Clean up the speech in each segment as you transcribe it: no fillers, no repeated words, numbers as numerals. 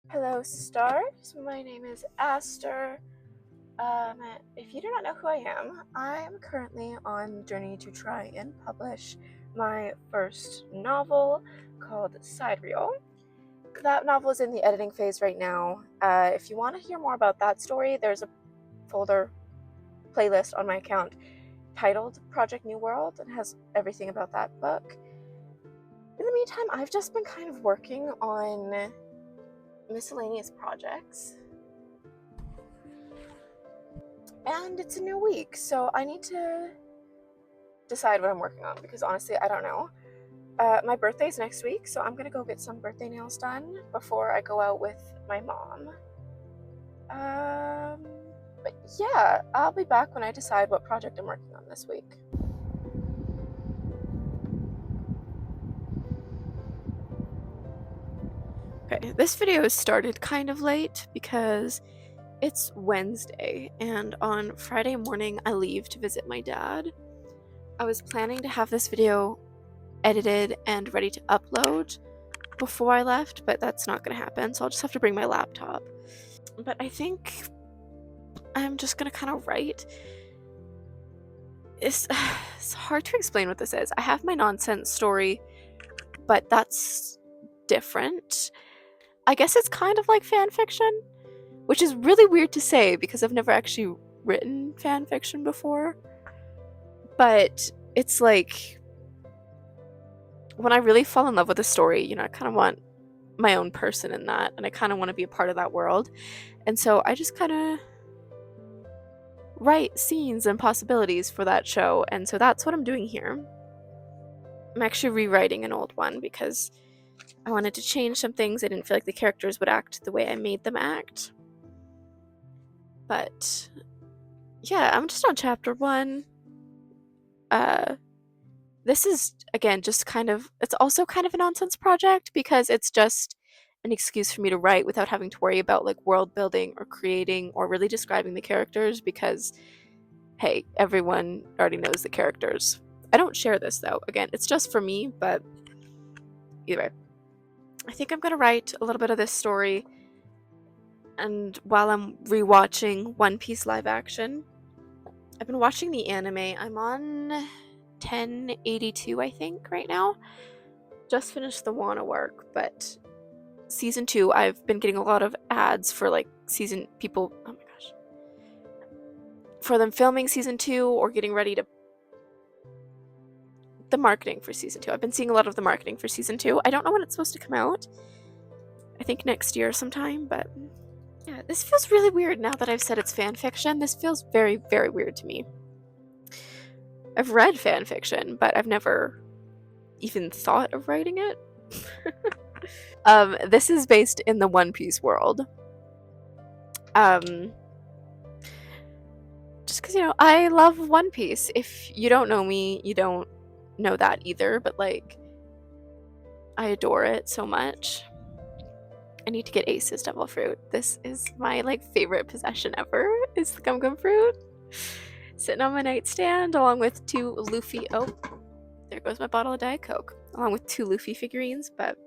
Hello, stars. My name is Aster. If you do not know who I am currently on a journey to try and publish my first novel called Side Reel. That novel is in the editing phase right now. If you want to hear more about that story, there's a folder playlist on my account titled Project New World and has everything about that book. In the meantime, I've just been kind of working on miscellaneous projects. And it's a new week, so I need to decide what I'm working on because honestly, I don't know. My birthday's next week, so I'm gonna go get some birthday nails done before I go out with my mom. But yeah, I'll be back when I decide what project I'm working on this week. Okay, this video started kind of late because it's Wednesday, and on Friday morning I leave to visit my dad. I was planning to have this video edited and ready to upload before I left, but that's not going to happen, so I'll just have to bring my laptop. But I think I'm just going to kind of write. It's hard to explain what this is. I have my nonsense story, but that's different. I guess it's kind of like fan fiction, which is really weird to say because I've never actually written fan fiction before. But it's like when I really fall in love with a story, I kind of want my own person in that, and I kind of want to be a part of that world. And so I just kind of write scenes and possibilities for that show, and so that's what I'm doing here. I'm actually rewriting an old one because I wanted to change some things. I didn't feel like the characters would act the way I made them act. But yeah, I'm just on chapter 1. This is, again, just it's also kind of a nonsense project because it's just an excuse for me to write without having to worry about like world building or creating or really describing the characters because, hey, everyone already knows the characters. I don't share this though. Again, it's just for me, but either way. I think I'm gonna write a little bit of this story, and while I'm rewatching One Piece live action, I've been watching the anime. I'm on 1082, I think, right now. Just finished the Wano work, but season 2, I've been getting a lot of ads for like people. Oh my gosh. For them filming season 2 or getting ready to. The marketing for season 2. I've been seeing a lot of the marketing for season 2. I don't know when it's supposed to come out. I think next year sometime, but yeah, this feels really weird now that I've said it's fan fiction. This feels very, very weird to me. I've read fan fiction, but I've never even thought of writing it. This is based in the One Piece world. Just because, I love One Piece. If you don't know me, you don't know that either, but like, I adore it so much. I need to get Ace's Devil Fruit. This is my like favorite possession ever, is the Gum Gum Fruit. Sitting on my nightstand along with 2 Luffy. Oh, there goes my bottle of Diet Coke. Along with 2 Luffy figurines, but.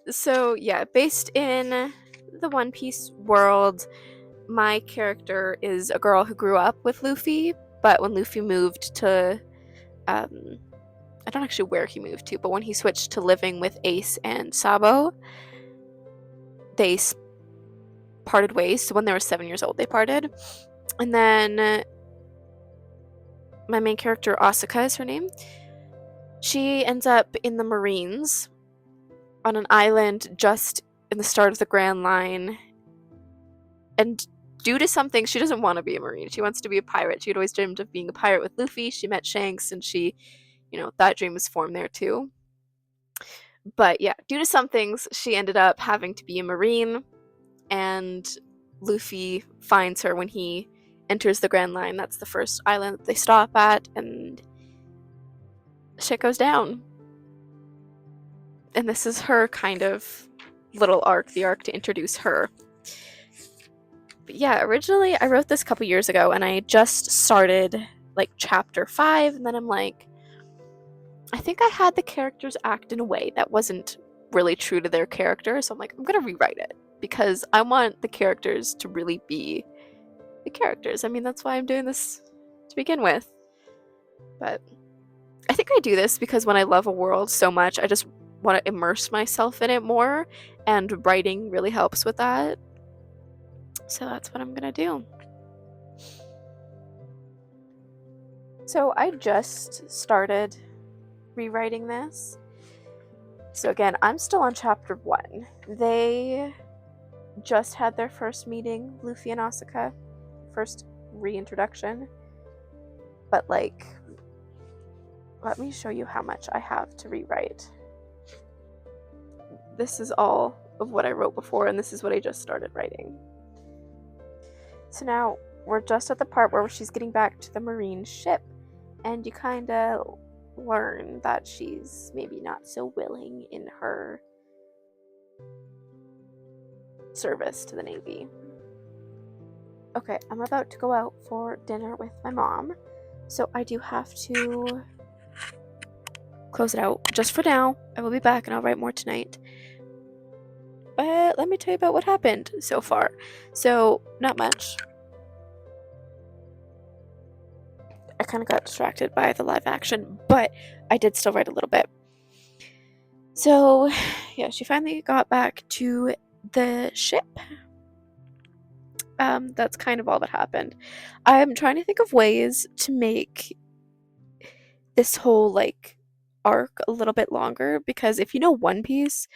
So yeah, based in the One Piece world, my character is a girl who grew up with Luffy, but when Luffy moved to, I don't actually where he moved to, but when he switched to living with Ace and Sabo, they parted ways. So when they were 7 years old, they parted. And then my main character, Asuka is her name, she ends up in the Marines on an island just in the start of the Grand Line. And due to something, she doesn't want to be a Marine. She wants to be a pirate. She had always dreamed of being a pirate with Luffy. She met Shanks, and she, that dream was formed there too. But yeah, due to some things, she ended up having to be a Marine, and Luffy finds her when he enters the Grand Line. That's the first island that they stop at, and shit goes down. And this is her kind of little arc, the arc to introduce her. But yeah, originally I wrote this a couple years ago, and I just started like chapter 5, and then I'm like, I think I had the characters act in a way that wasn't really true to their character, so I'm like, I'm gonna rewrite it because I want the characters to really be the characters. I mean, that's why I'm doing this to begin with. But I think I do this because when I love a world so much, I just want to immerse myself in it more, and writing really helps with that. So that's what I'm gonna do. So I just started rewriting this. So again, I'm still on chapter 1. They just had their first meeting, Luffy and Asuka. First reintroduction. But like, let me show you how much I have to rewrite. This is all of what I wrote before, and this is what I just started writing. So now we're just at the part where she's getting back to the Marine ship, and you kind of learn that she's maybe not so willing in her service to the Navy. Okay, I'm about to go out for dinner with my mom, so I do have to close it out just for now. I will be back and I'll write more tonight. But let me tell you about what happened so far. So, not much. I kind of got distracted by the live action, but I did still write a little bit. So, yeah, she finally got back to the ship. That's kind of all that happened. I'm trying to think of ways to make this whole, like, arc a little bit longer, because if you know One Piece,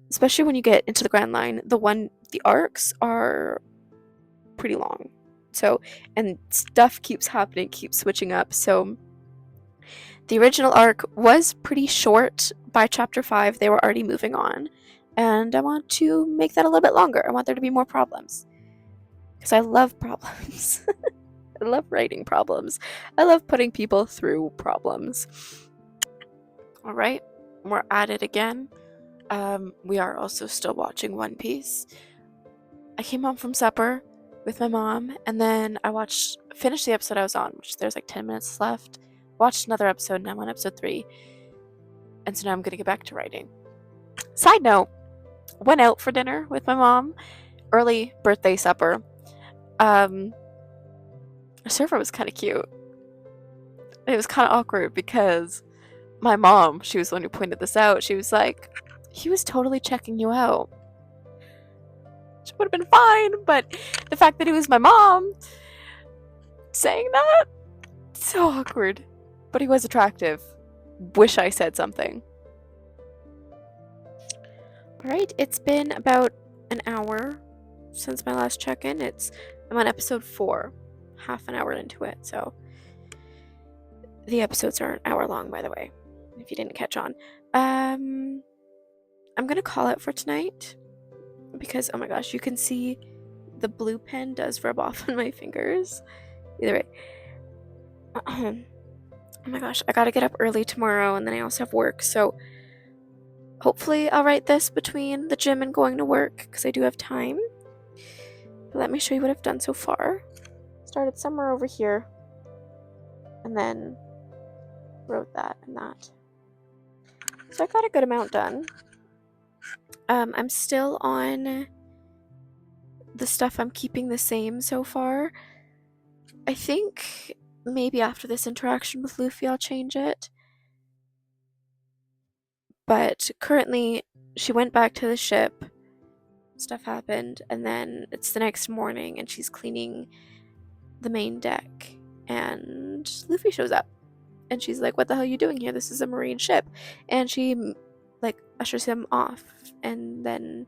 especially when you get into the Grand Line, the arcs are pretty long. So, and stuff keeps happening, keeps switching up. So, the original arc was pretty short. By chapter 5, they were already moving on. And I want to make that a little bit longer. I want there to be more problems. Because I love problems. I love writing problems. I love putting people through problems. Alright, we're at it again. We are also still watching One Piece. I came home from supper with my mom, and then I finished the episode I was on, which there's like 10 minutes left. Watched another episode, and I'm on episode 3. And so now I'm gonna get back to writing. Side note, went out for dinner with my mom. Early birthday supper. The server was kind of cute. It was kind of awkward because my mom, she was the one who pointed this out. She was like, he was totally checking you out. Which would have been fine, but the fact that it was my mom saying that, so awkward. But he was attractive. Wish I said something. Alright, it's been about an hour since my last check-in. I'm on episode 4, half an hour into it, so the episodes are an hour long, by the way, if you didn't catch on. I'm gonna call it for tonight because, oh my gosh, you can see the blue pen does rub off on my fingers. Either way. Oh my gosh, I gotta get up early tomorrow, and then I also have work, so hopefully I'll write this between the gym and going to work, because I do have time. But let me show you what I've done so far. Started somewhere over here, and then wrote that and that. So I got a good amount done. I'm still on the stuff I'm keeping the same so far. I think maybe after this interaction with Luffy I'll change it. But currently, she went back to the ship, stuff happened, and then it's the next morning and she's cleaning the main deck, and Luffy shows up. And she's like, what the hell are you doing here? This is a marine ship. And she, like, ushers him off, and then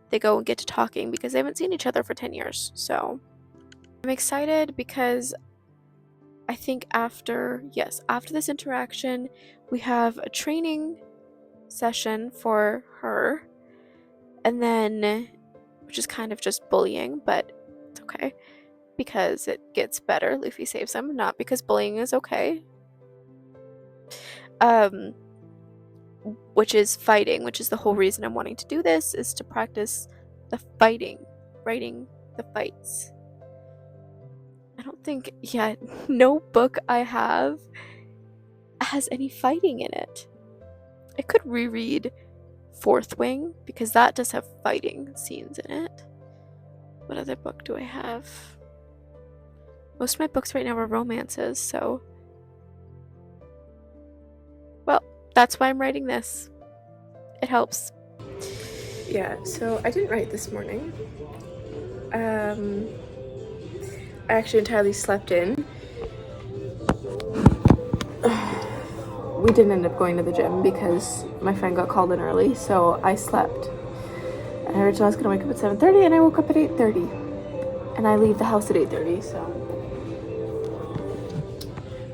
they go and get to talking because they haven't seen each other for 10 years. So I'm excited because I think after this interaction, we have a training session for her, and then, which is kind of just bullying, but it's okay because it gets better. Luffy saves him, not because bullying is okay. Which is fighting, which is the whole reason I'm wanting to do this, is to practice the fighting, writing the fights. I don't think, no book I have has any fighting in it. I could reread Fourth Wing, because that does have fighting scenes in it. What other book do I have? Most of my books right now are romances, so... Well, that's why I'm writing this. It helps. Yeah, so I didn't write this morning. I actually entirely slept in. We didn't end up going to the gym because my friend got called in early, so I slept. And originally I was gonna wake up at 7:30 and I woke up at 8:30. And I leave the house at 8:30, so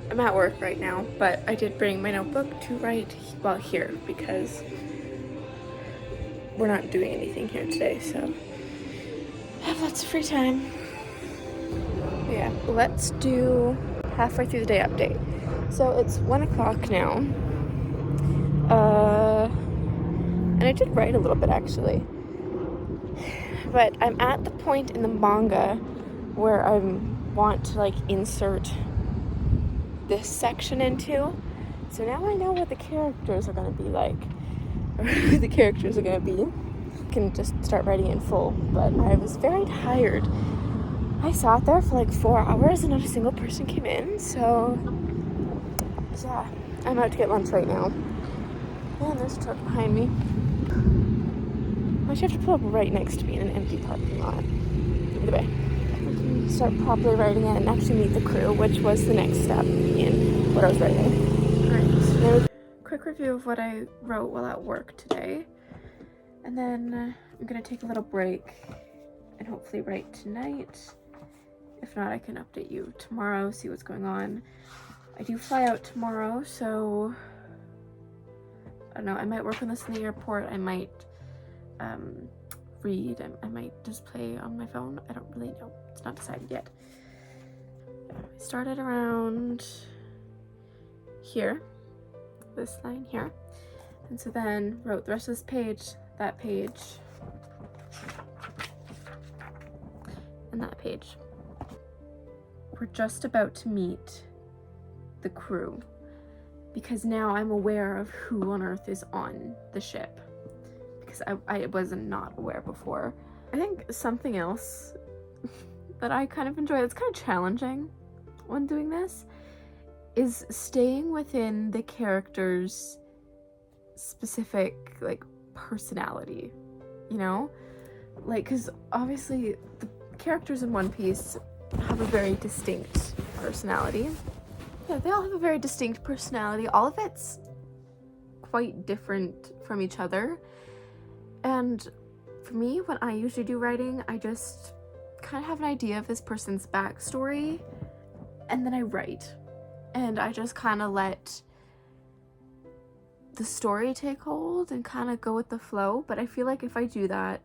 I'm at work right now, but I did bring my notebook to write here because we're not doing anything here today, so I have lots of free time. But yeah, let's do halfway through the day update. So it's 1 o'clock now. And I did write a little bit actually. But I'm at the point in the manga where I want to like insert this section into. So now I know what the characters are going to be like. Or who the characters are going to be. I can just start writing in full. But I was very tired. I sat there for like 4 hours and not a single person came in. So yeah, I'm out to get lunch right now. And there's a truck behind me. I should have to pull up right next to me in an empty parking lot. Either way, I can start properly writing it and actually meet the crew, which was the next step in what I was writing. Alright, so quick review of what I wrote while at work today. And then I'm going to take a little break and hopefully write tonight. If not, I can update you tomorrow, see what's going on. I do fly out tomorrow, so I don't know, I might work on this in the airport, I might read, I might just play on my phone, I don't really know, it's not decided yet. I started around here, this line here, and so then wrote the rest of this page, that page, and that page. We're just about to meet the crew, because now I'm aware of who on earth is on the ship, because I was not aware before. I think something else that I kind of enjoy, that's kind of challenging when doing this, is staying within the character's specific like personality, you know, like, because obviously the characters in One Piece have a very distinct personality. Yeah, they all have a very distinct personality. All of it's quite different from each other. And for me, when I usually do writing, I just kind of have an idea of this person's backstory, and then I write. And I just kind of let the story take hold and kind of go with the flow. But I feel like if I do that,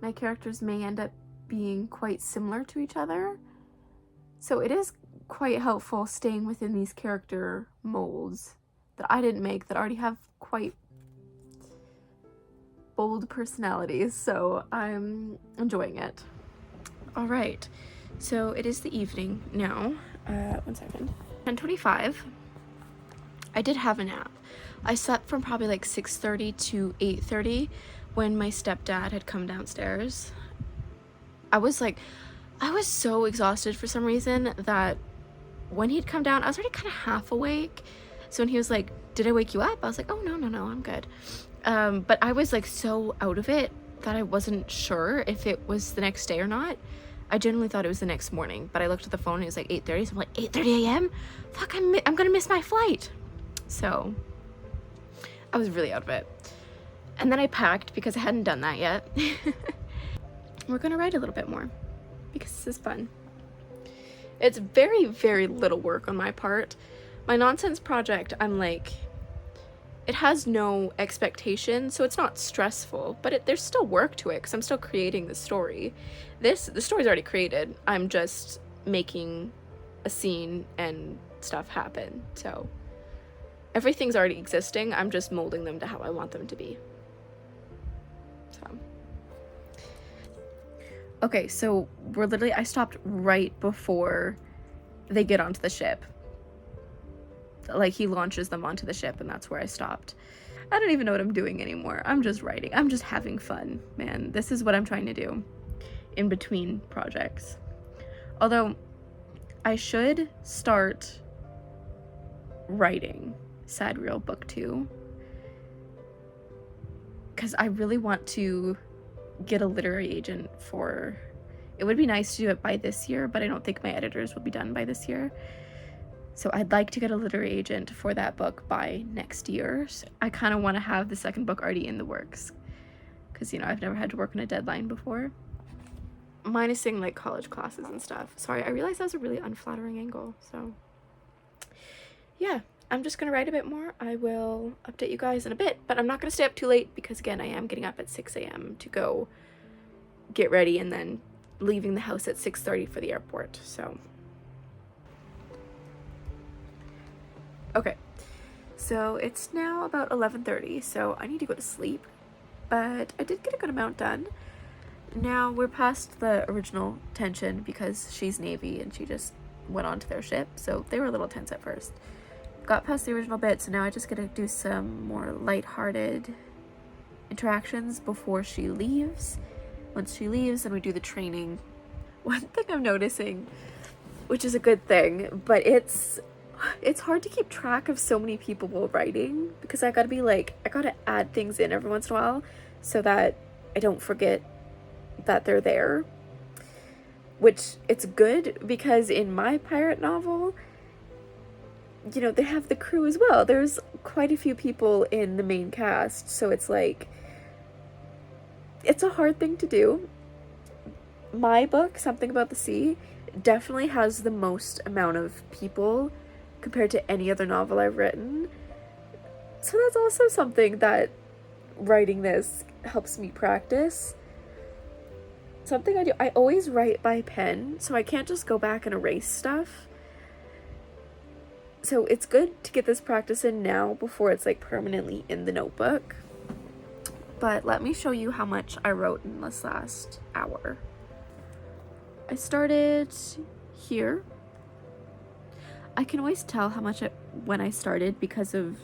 my characters may end up being quite similar to each other. So it is quite helpful staying within these character molds that I didn't make, that already have quite bold personalities, so I'm enjoying it. All right, so it is the evening now. 1 second. 10:25. I did have a nap. I slept from probably like 6:30 to 8:30 when my stepdad had come downstairs. I was so exhausted for some reason that when he'd come down, I was already kind of half awake. So when he was like, "Did I wake you up?" I was like, "Oh, no, I'm good." But I was like so out of it that I wasn't sure if it was the next day or not. I generally thought it was the next morning, but I looked at the phone and it was like 8:30, so I'm like, 8:30 a.m.? Fuck, I'm gonna miss my flight. So I was really out of it. And then I packed because I hadn't done that yet. We're gonna write a little bit more because this is fun. It's very, very little work on my part. My nonsense project, I'm like, it has no expectation, so it's not stressful, but there's still work to it because I'm still creating the story. The story's already created. I'm just making a scene and stuff happen. So everything's already existing. I'm just molding them to how I want them to be. So. Okay, so I stopped right before they get onto the ship. Like, he launches them onto the ship, and that's where I stopped. I don't even know what I'm doing anymore. I'm just writing. I'm just having fun, man. This is what I'm trying to do in between projects. Although I should start writing Sad Real Book 2 because I really want to get a literary agent for it. Would be nice to do it by this year, but I don't think my editors will be done by this year. So I'd like to get a literary agent for that book by next year. So I kind of want to have the second book already in the works because, you know, I've never had to work on a deadline before. Minusing like college classes and stuff. Sorry, I realized that was a really unflattering angle. So yeah, I'm just gonna write a bit more. I will update you guys in a bit, but I'm not gonna stay up too late because again, I am getting up at 6 a.m. to go get ready and then leaving the house at 6:30 for the airport. So okay, so it's now about 11:30, so I need to go to sleep, but I did get a good amount done. Now we're past the original tension because she's Navy and she just went onto their ship, so they were a little tense at first. Got past the original bit, so now I just gotta do some more lighthearted interactions before she leaves. Once she leaves, then we do the training. One thing I'm noticing, which is a good thing, but it's hard to keep track of so many people while writing because I gotta add things in every once in a while so that I don't forget that they're there, which it's good because in my pirate novel, you know, they have the crew as well. There's quite a few people in the main cast, so it's like it's a hard thing to do. My book, Something About the Sea, definitely has the most amount of people compared to any other novel I've written, so that's also something that writing this helps me practice. Something I do, I always write by pen, so I can't just go back and erase stuff. So it's good to get this practice in now before it's like permanently in the notebook. But let me show you how much I wrote in this last hour. I started here. I can always tell how much when I started because of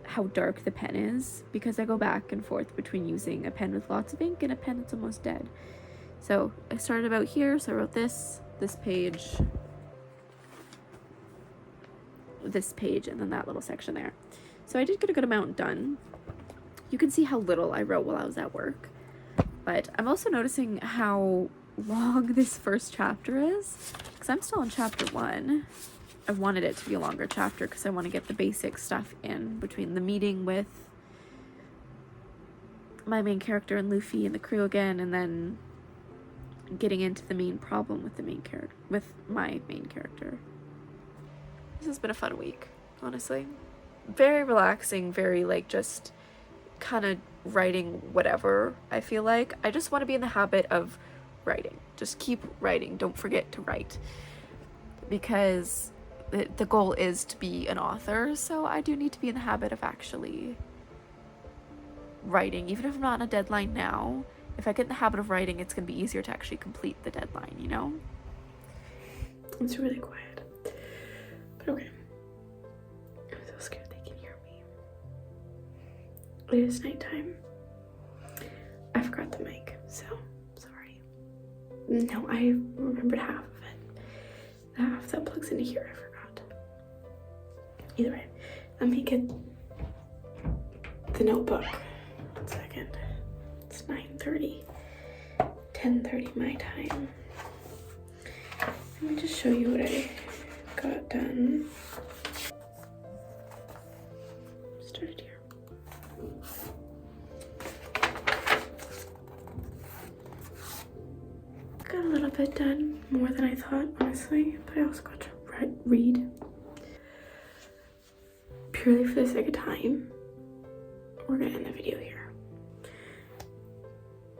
how dark the pen is, because I go back and forth between using a pen with lots of ink and a pen that's almost dead. So I started about here, so I wrote this page, and then that little section there. So I did get a good amount done. You can see how little I wrote while I was at work, but I'm also noticing how long this first chapter is because I'm still in chapter 1. I wanted it to be a longer chapter because I want to get the basic stuff in between the meeting with my main character and Luffy and the crew again, and then getting into the main problem with my main character. This has been a fun week, honestly. Very relaxing, very like just kind of writing whatever. I feel like I just want to be in the habit of writing. Just keep writing. Don't forget to write, because the goal is to be an author, so I do need to be in the habit of actually writing. Even if I'm not on a deadline now, if I get in the habit of writing, it's going to be easier to actually complete the deadline, you know? It's really quiet. But okay. I'm so scared they can hear me. It is nighttime. I forgot the mic, so sorry. No, I remembered half of it. The half that plugs into here, I forgot. Either way, let me get the notebook. 1 second. It's 9:30, 10:30 my time. Let me just show you what I got done. Started here. Got a little bit done, more than I thought, honestly, but I also got to read. Purely for the sake of time, we're gonna end the video here.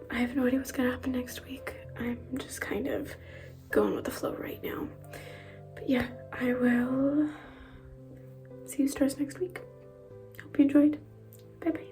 I have no idea what's gonna happen next week. I'm just kind of going with the flow right now. But yeah, I will see you stars next week. Hope you enjoyed. Bye bye.